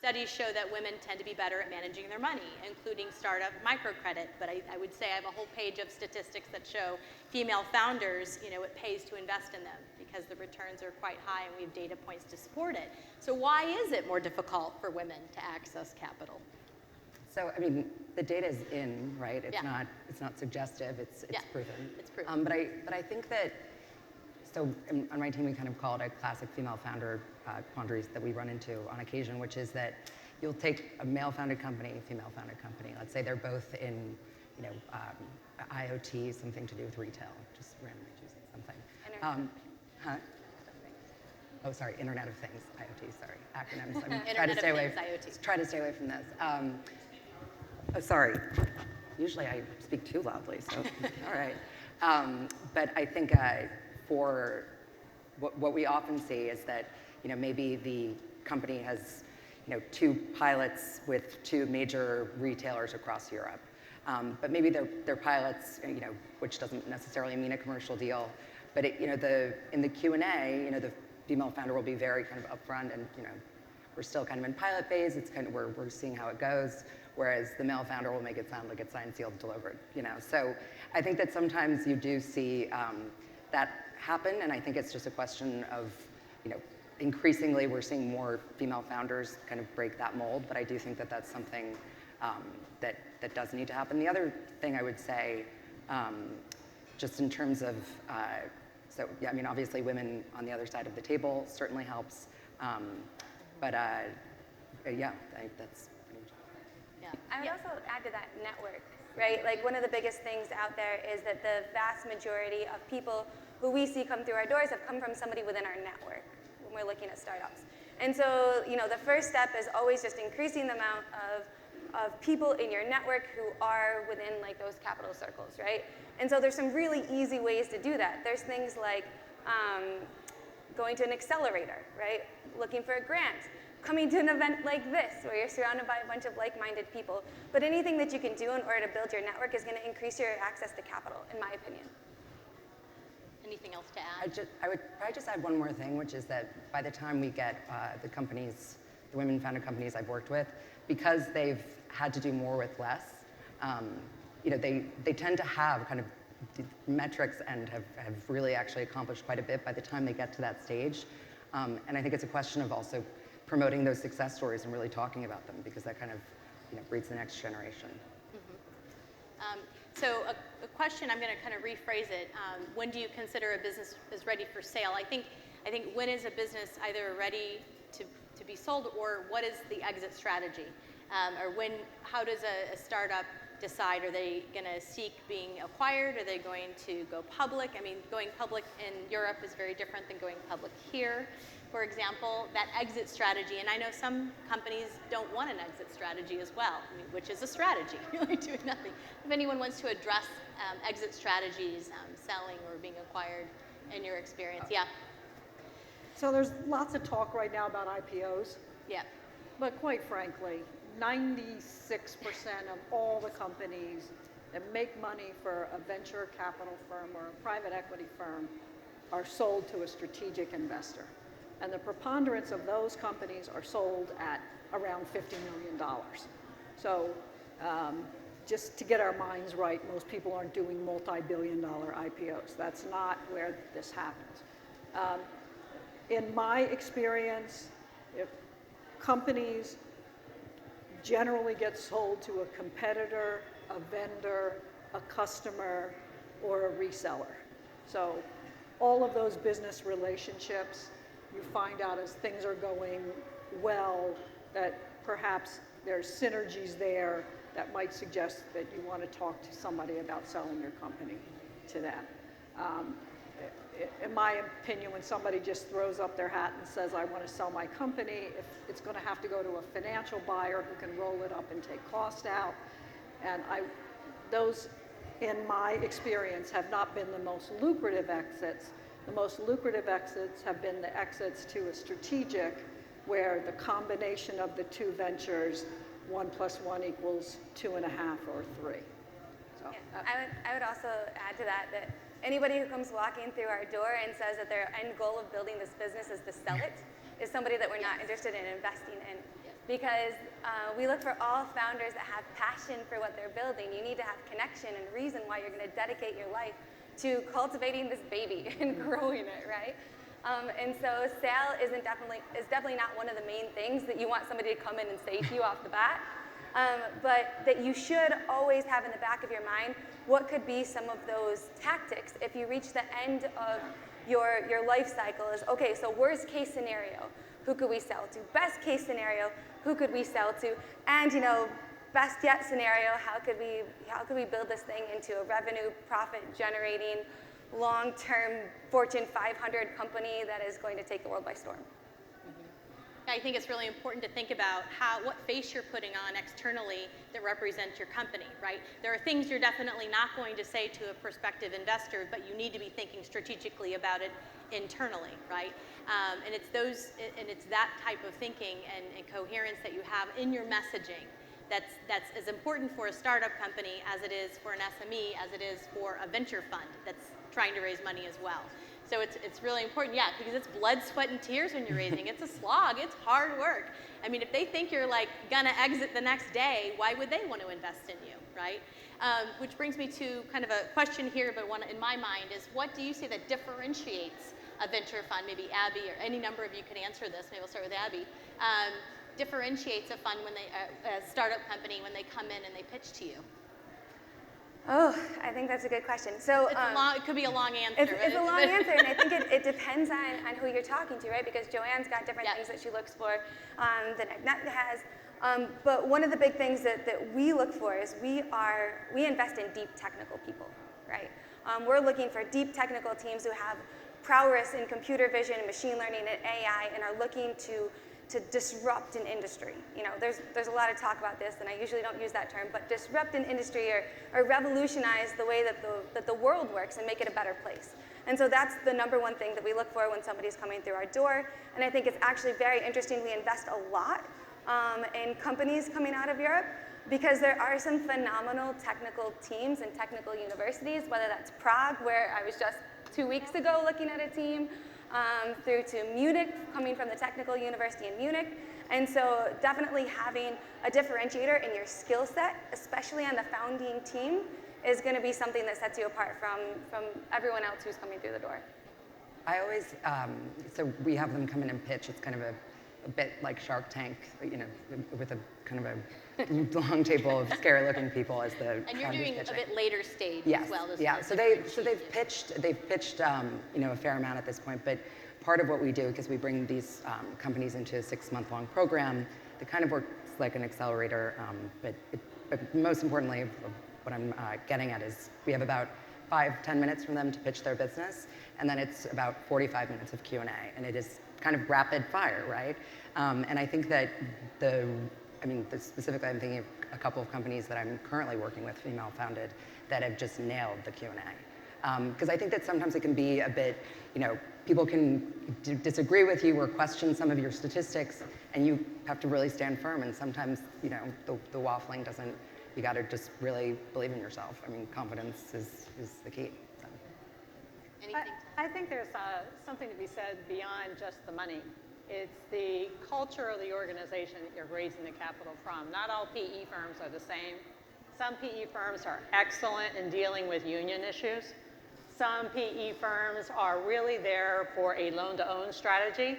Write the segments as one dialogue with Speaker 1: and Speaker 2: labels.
Speaker 1: Studies show that women tend to be better at managing their money, including startup microcredit. But I would say I have a whole page of statistics that show female founders, it pays to invest in them because the returns are quite high and we have data points to support it. So why is it more difficult for women to access capital?
Speaker 2: So, I mean, the data is in, right? It's not suggestive, it's proven.
Speaker 1: It's proven.
Speaker 2: But I think that, so on my team we kind of call it a classic female founder quandaries that we run into on occasion, which is that you'll take a male-founded company, female-founded company. Let's say they're both in, IoT, something to do with retail, just randomly choosing something. Oh, sorry, Internet of Things, IoT, sorry, acronyms. I'm trying to stay away. Try to stay away from this. Oh, sorry. Usually I speak too loudly, so all right. But I think for what we often see is that maybe the company has 2 pilots with 2 major retailers across Europe, but maybe they're pilots, which doesn't necessarily mean a commercial deal. But in the Q&A, the female founder will be very kind of upfront, and we're still kind of in pilot phase. It's kind of we're seeing how it goes. Whereas the male founder will make it sound like it's signed, sealed, delivered. So I think that sometimes you do see that happen, and I think it's just a question of increasingly we're seeing more female founders kind of break that mold. But I do think that that's something that does need to happen. The other thing I would say, just in terms of so yeah, I mean obviously women on the other side of the table certainly helps, but yeah, that's.
Speaker 3: I would also add to that network, right? Like one of the biggest things out there is that the vast majority of people who we see come through our doors have come from somebody within our network when we're looking at startups. And so, the first step is always just increasing the amount of people in your network who are within like those capital circles, right? And so there's some really easy ways to do that. There's things like going to an accelerator, right? Looking for a grant. Coming to an event like this, where you're surrounded by a bunch of like-minded people. But anything that you can do in order to build your network is going to increase your access to capital, in my opinion.
Speaker 1: Anything else to add?
Speaker 2: I would probably just add one more thing, which is that by the time we get the women-founded companies I've worked with, because they've had to do more with less, they tend to have kind of metrics and have really actually accomplished quite a bit by the time they get to that stage. And I think it's a question of also promoting those success stories and really talking about them, because that kind of breeds the next generation.
Speaker 1: Mm-hmm. So a question, I'm going to kind of rephrase it. When do you consider a business is ready for sale? I think when is a business either ready to be sold, or what is the exit strategy? Or how does a startup decide? Are they going to seek being acquired? Are they going to go public? I mean, going public in Europe is very different than going public here. For example, that exit strategy, and I know some companies don't want an exit strategy as well, which is a strategy, really doing nothing. If anyone wants to address exit strategies, selling or being acquired in your experience, yeah?
Speaker 4: So there's lots of talk right now about IPOs.
Speaker 1: Yeah.
Speaker 4: But quite frankly, 96% of all the companies that make money for a venture capital firm or a private equity firm are sold to a strategic investor. And the preponderance of those companies are sold at around $50 million. So just to get our minds right, most people aren't doing multi-billion-dollar IPOs. That's not where this happens. In my experience, if companies generally get sold to a competitor, a vendor, a customer, or a reseller. So all of those business relationships, you find out as things are going well that perhaps there's synergies there that might suggest that you want to talk to somebody about selling your company to them. In my opinion, when somebody just throws up their hat and says, I want to sell my company, if it's going to have to go to a financial buyer who can roll it up and take cost out. And those, in my experience, have not been the most lucrative exits. The most lucrative exits have been the exits to a strategic, where the combination of the two ventures, 1 + 1 = 2.5 or 3. So,
Speaker 3: yeah. I would also add to that anybody who comes walking through our door and says that their end goal of building this business is to sell it is somebody that we're not interested in investing in.
Speaker 1: Yes.
Speaker 3: because we look for all founders that have passion for what they're building. You need to have connection and reason why you're going to dedicate your life to cultivating this baby and growing it, right? And so sale is definitely not one of the main things that you want somebody to come in and say to you off the bat, but that you should always have in the back of your mind what could be some of those tactics if you reach the end of your life cycle. Is okay, so worst case scenario, who could we sell to? Best case scenario, who could we sell to? And best yet scenario, how could we build this thing into a revenue profit generating long-term Fortune 500 company that is going to take the world by storm?
Speaker 1: I think it's really important to think about what face you're putting on externally that represents your company, right? There are things you're definitely not going to say to a prospective investor, but you need to be thinking strategically about it internally, right? And it's that type of thinking and coherence that you have in your messaging that's as important for a startup company as it is for an SME, as it is for a venture fund that's trying to raise money as well. So it's really important, yeah, because it's blood, sweat, and tears when you're raising. It's a slog. It's hard work. I mean, if they think you're like gonna exit the next day, why would they want to invest in you, right? Which brings me to kind of a question here, but one in my mind is, what do you see that differentiates a venture fund? Maybe Abby or any number of you could answer this. Maybe we'll start with Abby. Differentiates a fund when a startup company when they come in and they pitch to you.
Speaker 3: Oh, I think that's a good question. So
Speaker 1: it could be a long answer.
Speaker 3: It's a long answer, and I think it depends on who you're talking to, right? Because Joanne's got different things that she looks for than Agneta has. But one of the big things that we look for is we invest in deep technical people, right? We're looking for deep technical teams who have prowess in computer vision and machine learning and AI and are looking to disrupt an industry. There's a lot of talk about this, and I usually don't use that term, but disrupt an industry or revolutionize the way that the world works and make it a better place. And so that's the number one thing that we look for when somebody's coming through our door. And I think it's actually very interesting. We invest a lot in companies coming out of Europe because there are some phenomenal technical teams and technical universities, whether that's Prague, where I was just 2 weeks ago looking at a team, through to Munich, coming from the Technical University in Munich. And so definitely having a differentiator in your skill set, especially on the founding team, is going to be something that sets you apart from everyone else who's coming through the door.
Speaker 2: I always, so we have them come in and pitch. It's kind of a bit like Shark Tank, with a kind of a long table of scary-looking people as the
Speaker 1: and you're doing
Speaker 2: pitching.
Speaker 1: A bit later stage
Speaker 2: yes.
Speaker 1: as well.
Speaker 2: Yeah. So they've pitched a fair amount at this point. But part of what we do, because we bring these companies into a 6-month-long program, that kind of works like an accelerator. But most importantly, what I'm getting at is we have about 5-10 minutes from them to pitch their business, and then it's about 45 minutes of Q&A, and it is kind of rapid fire, right? And I think that specifically I'm thinking of a couple of companies that I'm currently working with, female-founded, that have just nailed the Q&A. Because I think that sometimes it can be a bit, people can disagree with you or question some of your statistics, and you have to really stand firm, and sometimes, the waffling doesn't, you got to just really believe in yourself. I mean, confidence is the key. So.
Speaker 4: I think there's something to be said beyond just the money. It's the culture of the organization that you're raising the capital from. Not all PE firms are the same. Some PE firms are excellent in dealing with union issues. Some PE firms are really there for a loan-to-own strategy.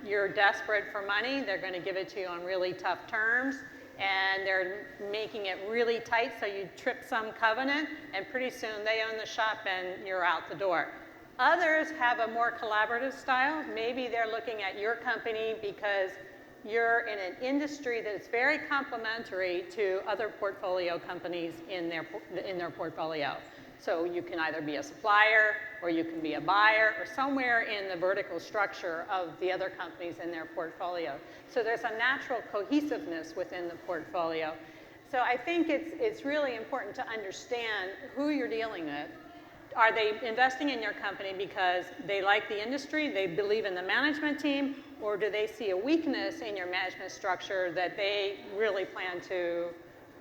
Speaker 4: You're desperate for money. They're going to give it to you on really tough terms. And they're making it really tight so you trip some covenant, and pretty soon they own the shop and you're out the door. Others have a more collaborative style. Maybe they're looking at your company because you're in an industry that's very complementary to other portfolio companies in their portfolio. So you can either be a supplier, or you can be a buyer, or somewhere in the vertical structure of the other companies in their portfolio. So there's a natural cohesiveness within the portfolio. So I think it's really important to understand who you're dealing with. Are they investing in your company because they like the industry, they believe in the management team, or do they see a weakness in your management structure that they really plan to?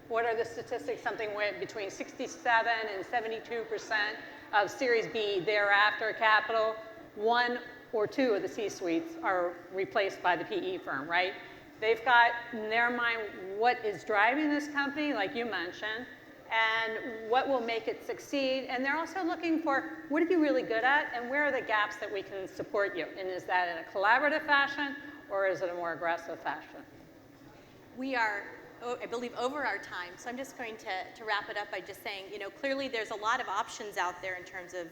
Speaker 4: What are the statistics? Something between 67 and 72% of Series B thereafter capital, 1 or 2 of the C-suites are replaced by the PE firm, right?
Speaker 5: They've got in their mind what is driving this company, like you mentioned, and what will make it succeed. And they're also looking for what are you really good at and where are the gaps that we can support you? And is that in a collaborative fashion or is it a more aggressive fashion?
Speaker 1: We are, I believe, over our time, so I'm just going to wrap it up by just saying, clearly there's a lot of options out there in terms of,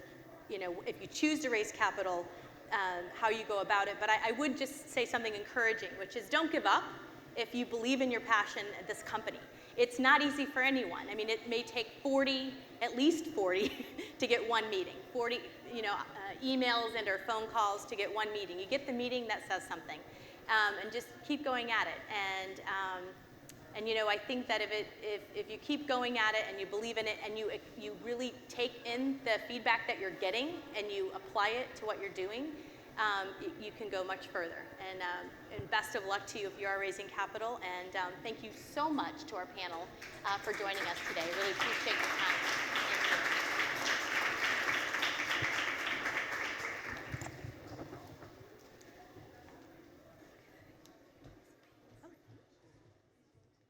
Speaker 1: if you choose to raise capital, how you go about it. But I would just say something encouraging, which is don't give up if you believe in your passion at this company. It's not easy for anyone. I mean, it may take 40, at least 40, to get one meeting. 40, emails and or phone calls to get one meeting. You get the meeting, that says something. And just keep going at it. And I think that if you keep going at it and you believe in it and you really take in the feedback that you're getting and you apply it to what you're doing, you can go much further. And best of luck to you if you are raising capital. And thank you so much to our panel for joining us today. Really appreciate your time. Thank you.